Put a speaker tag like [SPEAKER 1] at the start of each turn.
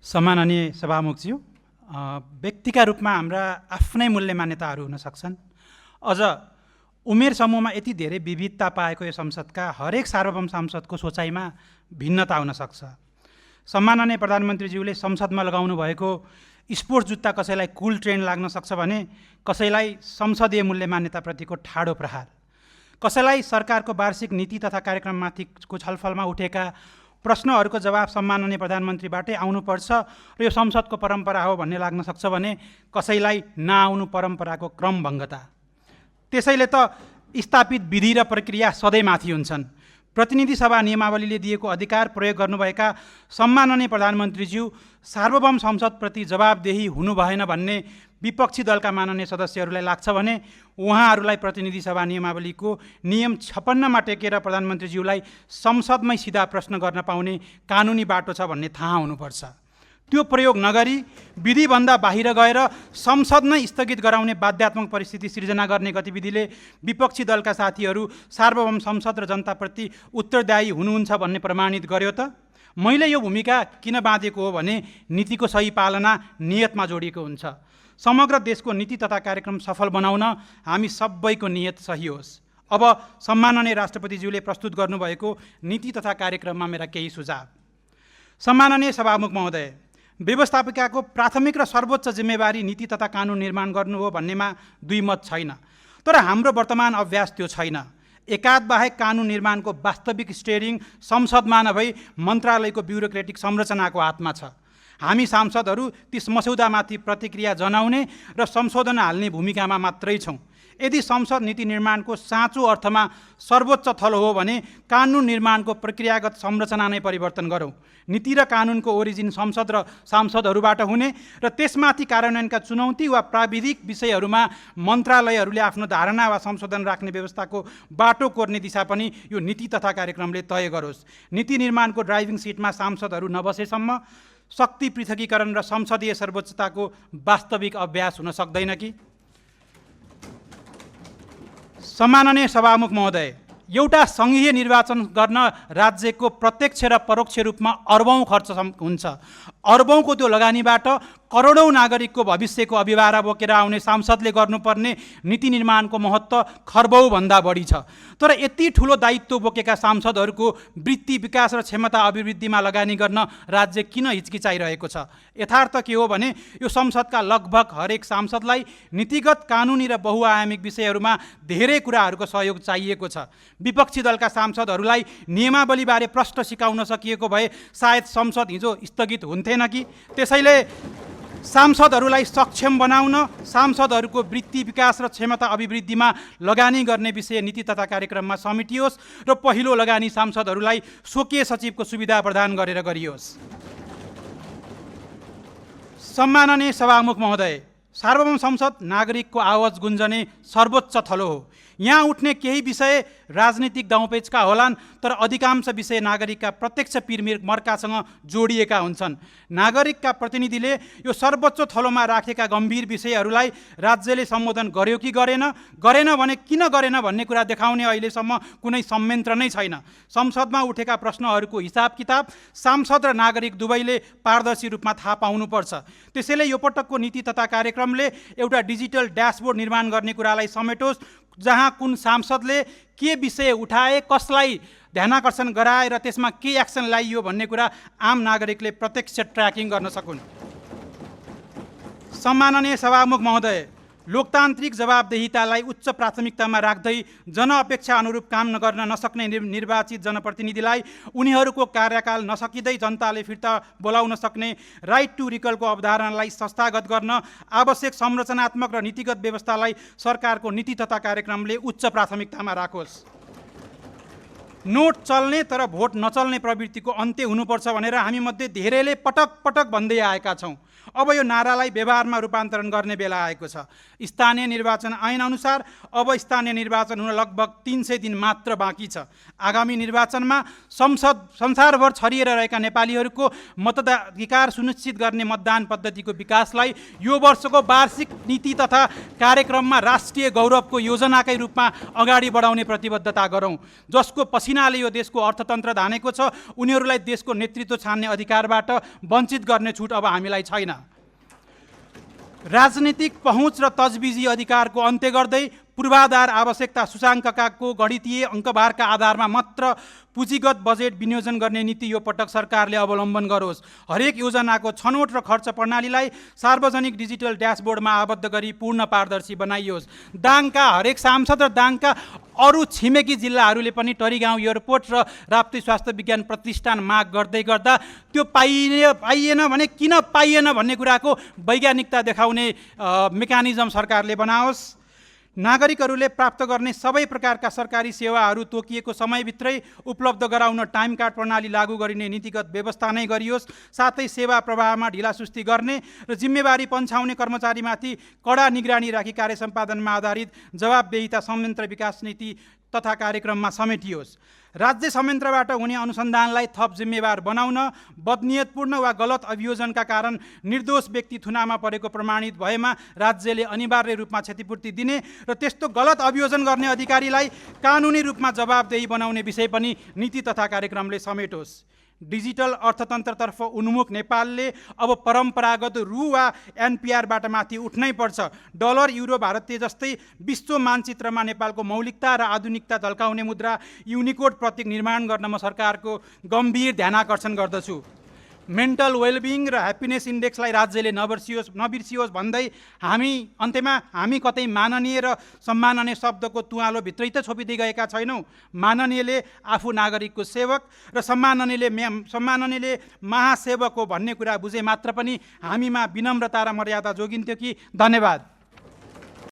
[SPEAKER 1] सम्माननीय सभामुखज्यू, व्यक्तिका रूपमा हाम्रा आफ्नै मूल्य मान्यताहरू हुन सक्छन्। अझ उमेर समूहमा यति धेरै विविधता पाएको यो संसदका हरेक सार्वभौम सांसदको सोचाइमा भिन्नता हुन सक्छ। सम्माननीय प्रधानमन्त्रीज्यूले संसदमा लगाउनु भएको स्पोर्ट्स जुत्ता कसैलाई कुल ट्रेन्ड लाग्न सक्छ भने कसैलाई संसदीय मूल्य मान्यताप्रतिको ठाडो प्रहार, कसैलाई सरकारको वार्षिक नीति तथा कार्यक्रममाथिको छलफलमा उठेका प्रश्नहरूको जवाब सम्माननीय प्रधानमन्त्रीबाटै आउनुपर्छ र यो संसदको परम्परा हो भन्ने लाग्न सक्छ भने कसैलाई नआउनु परम्पराको क्रमभङ्गता। त्यसैले त स्थापित विधि र प्रक्रिया सधैँ माथि हुन्छन्। प्रतिनिधि सभा नियमावलीले दिएको अधिकार प्रयोग गर्नुभएका सम्माननीय प्रधानमन्त्रीज्यू सार्वभौम संसदप्रति जवाबदेही हुनु भएन भन्ने विपक्षी दलका माननीय सदस्यहरूलाई लाग्छ भने उहाँहरूलाई प्रतिनिधि सभा नियमावलीको नियम 56मा टेकेर प्रधानमन्त्रीज्यूलाई संसदमै सिधा प्रश्न गर्न पाउने कानुनी बाटो छ भन्ने थाहा हुनुपर्छ। त्यो प्रयोग नगरी विधिभन्दा बाहिर गएर संसद नै स्थगित गराउने बाध्यात्मक परिस्थिति सिर्जना गर्ने गतिविधिले विपक्षी दलका साथीहरू सार्वभौम संसद र जनताप्रति उत्तरदायी हुनुहुन्छ भन्ने प्रमाणित गर्यो त। मैले यो भूमिका किन बाँधेको हो भने नीतिको सही पालना नियतमा जोडिएको हुन्छ। समग्र देशको नीति तथा कार्यक्रम सफल बनाउन हामी सबैको नियत सही होस्। अब सम्माननीय राष्ट्रपतिज्यूले प्रस्तुत गर्नुभएको नीति तथा कार्यक्रममा मेरा केही सुझाव। सम्माननीय सभामुख महोदय, व्यवस्थापिकाको प्राथमिक र सर्वोच्च जिम्मेवारी नीति तथा कानुन निर्माण गर्नु हो भन्नेमा दुई मत छैन, तर हाम्रो वर्तमान अभ्यास त्यो छैन। एकाध बाहेक कानुन निर्माणको वास्तविक स्टेयरिङ संसदमा नभई मन्त्रालयको ब्युरोक्रेटिक संरचनाको हातमा छ। हामी सांसदहरू त्यस मस्यौदामाथि प्रतिक्रिया जनाउने र संशोधन हाल्ने भूमिकामा मात्रै छौँ। यदि संसद नीति निर्माणको साँचो अर्थमा सर्वोच्च थलो हो भने कानुन निर्माणको प्रक्रियागत संरचना नै परिवर्तन गरौँ। नीति र कानुनको ओरिजिन संसद र सांसदहरूबाट हुने र त्यसमाथि कार्यान्वयनका चुनौती वा प्राविधिक विषयहरूमा मन्त्रालयहरूले आफ्नो धारणा वा संशोधन राख्ने व्यवस्थाको बाटो कोर्ने दिशा पनि यो नीति तथा कार्यक्रमले तय गरोस्। नीति निर्माणको ड्राइभिङ सिटमा सांसदहरू नबसेसम्म शक्ति पृथकीकरण र संसदीय सर्वोच्चताको वास्तविक अभ्यास हुन सक्दैन कि? सम्माननीय सभामुख महोदय, एउटा सङ्घीय निर्वाचन गर्न राज्यको प्रत्यक्ष र परोक्ष रूपमा अर्बौँ खर्च हुन्छ। अर्बौँको त्यो लगानीबाट करोडौँ नागरिकको भविष्यको अभिभारा बोकेर आउने सांसदले गर्नुपर्ने नीति निर्माणको महत्त्व खर्बौँभन्दा बढी छ। तर यति ठुलो दायित्व बोकेका सांसदहरूको वृत्ति विकास र क्षमता अभिवृद्धिमा लगानी गर्न राज्य किन हिचकिचाइरहेको छ? यथार्थ के हो भने यो संसदका लगभग हरेक सांसदलाई नीतिगत, कानुनी र बहुआयामिक विषयहरूमा धेरै कुराहरूको सहयोग चाहिएको छ। विपक्षी दलका सांसदहरूलाई नियमावलीबारे प्रश्न सिकाउन सकिएको भए सायद संसद हिजो स्थगित हुन्थेन कि? त्यसैले सांसदहरूलाई सक्षम बनाउन, सांसदहरूको वृत्ति विकास र क्षमता अभिवृद्धिमा लगानी गर्ने विषय नीति तथा कार्यक्रममा समेटियोस् र पहिलो लगानी सांसदहरूलाई स्वकीय सचिवको सुविधा प्रदान गरेर गरियोस्। सम्माननीय सभामुख महोदय, सार्वभौम संसद नागरिकको आवाज गुन्जने सर्वोच्च थलो हो। यहाँ उठ्ने केही विषय राजनीतिक दाउपेचका होलान्, तर अधिकांश विषय नागरिकका प्रत्यक्ष पिरमिर मर्कासँग जोडिएका हुन्छन्। नागरिकका प्रतिनिधिले यो सर्वोच्च थलोमा राखेका गम्भीर विषयहरूलाई राज्यले सम्बोधन गर्यो कि गरेन भने किन गरेन भन्ने कुरा देखाउने अहिलेसम्म कुनै संयन्त्र नै छैन। संसदमा उठेका प्रश्नहरूको हिसाब किताब सांसद र नागरिक दुवैले पारदर्शी रूपमा थाहा पाउनुपर्छ। त्यसैले यो पटकको नीति तथा कार्यक्रमले एउटा डिजिटल ड्यासबोर्ड निर्माण गर्ने कुरालाई समेटोस्, जहाँ कुन सांसदले के विषय उठाए, कसलाई ध्यानाकर्षण गराए र त्यसमा के एक्सन लाइयो भन्ने कुरा आम नागरिकले प्रत्यक्ष ट्र्याकिङ गर्न सकुन्। सम्माननीय सभामुख महोदय, लोकतान्त्रिक जवाबदेहितालाई उच्च प्राथमिकतामा राख्दै जनअपेक्षा अनुरूप काम गर्न नसक्ने निर्वाचित जनप्रतिनिधिलाई उनीहरूको कार्यकाल नसकिँदै जनताले फिर्ता बोलाउन सक्ने राइट टु रिकलको अवधारणालाई संस्थागत गर्न आवश्यक संरचनात्मक र नीतिगत व्यवस्थालाई सरकारको नीति तथा कार्यक्रमले उच्च प्राथमिकतामा राखोस्। नोट चल्ने तर भोट नचल्ने प्रवृत्तिको अन्त्य हुनुपर्छ भनेर हामीमध्ये धेरैले पटक पटक भन्दै आएका छौँ। अब यो नारालाई व्यवहारमा रूपान्तरण गर्ने बेला आएको छ। स्थानीय निर्वाचन ऐन अनुसार अब स्थानीय निर्वाचन हुन लगभग 300 दिन मात्र बाँकी छ। आगामी निर्वाचनमा संसारभर छरिएर रहेका नेपालीहरूको मताधिकार सुनिश्चित गर्ने मतदान पद्धतिको विकासलाई यो वर्षको वार्षिक नीति तथा कार्यक्रममा राष्ट्रिय गौरवको योजनाकै रूपमा अगाडि बढाउने प्रतिबद्धता गरौँ, जसको पसिना किनाले यो देशको अर्थतन्त्र धानेको छ, उनीहरूलाई देशको नेतृत्व छान्ने अधिकारबाट वञ्चित गर्ने छुट अब हामीलाई छैन। राजनीतिक पहुँच र तजबिजी अधिकारको अन्त्य गर्दै पूर्वाधार आवश्यकता सूचाङ्कको गणितीय अङ्कभारका आधारमा मात्र पुँजीगत बजेट विनियोजन गर्ने नीति यो पटक सरकारले अवलम्बन गरोस्। हरेक योजनाको छनौट र खर्च प्रणालीलाई सार्वजनिक डिजिटल ड्यासबोर्डमा आबद्ध गरी पूर्ण पारदर्शी बनाइयोस्। दाङका हरेक सांसद र दाङका अरू छिमेकी जिल्लाहरूले पनि टरीगाउँ एयरपोर्ट र राप्ती स्वास्थ्य विज्ञान प्रतिष्ठान माग गर्दै गर्दा त्यो पाइएन भने किन पाइएन भन्ने कुराको वैज्ञानिकता देखाउने मेकानिजम सरकारले बनाओस्। नागरिकहरूले प्राप्त गर्ने सबै प्रकारका सरकारी सेवाहरू तोकिएको समयभित्रै उपलब्ध गराउन टाइम कार्ड प्रणाली लागू गरिने नीतिगत व्यवस्था नै गरियोस्। साथै सेवा प्रवाहमा ढिलासुस्ती गर्ने र जिम्मेवारी पन्छाउने कर्मचारीमाथि कडा निगरानी राखी कार्य सम्पादनमा आधारित जवाबदेहिता संयन्त्र विकास नीति तथा कार्यक्रममा समेटियोस्। राज्य संयन्त्रबाट हुने अनुसन्धानलाई थप जिम्मेवार बनाउन, बदनियतपूर्ण वा गलत अभियोजनका कारण निर्दोष व्यक्ति थुनामा परेको प्रमाणित भएमा राज्यले अनिवार्य रूपमा क्षतिपूर्ति दिने र त्यस्तो गलत अभियोजन गर्ने अधिकारीलाई कानुनी रूपमा जवाबदेही बनाउने विषय पनि नीति तथा कार्यक्रमले समेटोस्। डिजिटल अर्थतन्त्रतर्फ उन्मुख नेपालले अब परम्परागत रु वा एनपिआरबाट माथि उठ्नै पर्छ। डलर, युरो, भारतीय जस्तै विश्व मानचित्रमा नेपालको मौलिकता र आधुनिकता झल्काउने मुद्रा युनिकोड प्रतीक निर्माण गर्न म सरकारको गम्भीर ध्यानाकर्षण गर्दछु। मेन्टल वेलबिङ र ह्याप्पिनेस इन्डेक्सलाई राज्यले नबिर्सियोस् भन्दै अन्त्यमा हामी कतै माननीय र सम्माननीय शब्दको तुवालो भित्रै त छोपिँदै गएका छैनौँ। माननीयले आफू नागरिकको सेवक र सम्माननीयले महासेवक हो भन्ने कुरा बुझे मात्र पनि हामीमा विनम्रता र मर्यादा जोगिन्थ्यो कि। धन्यवाद।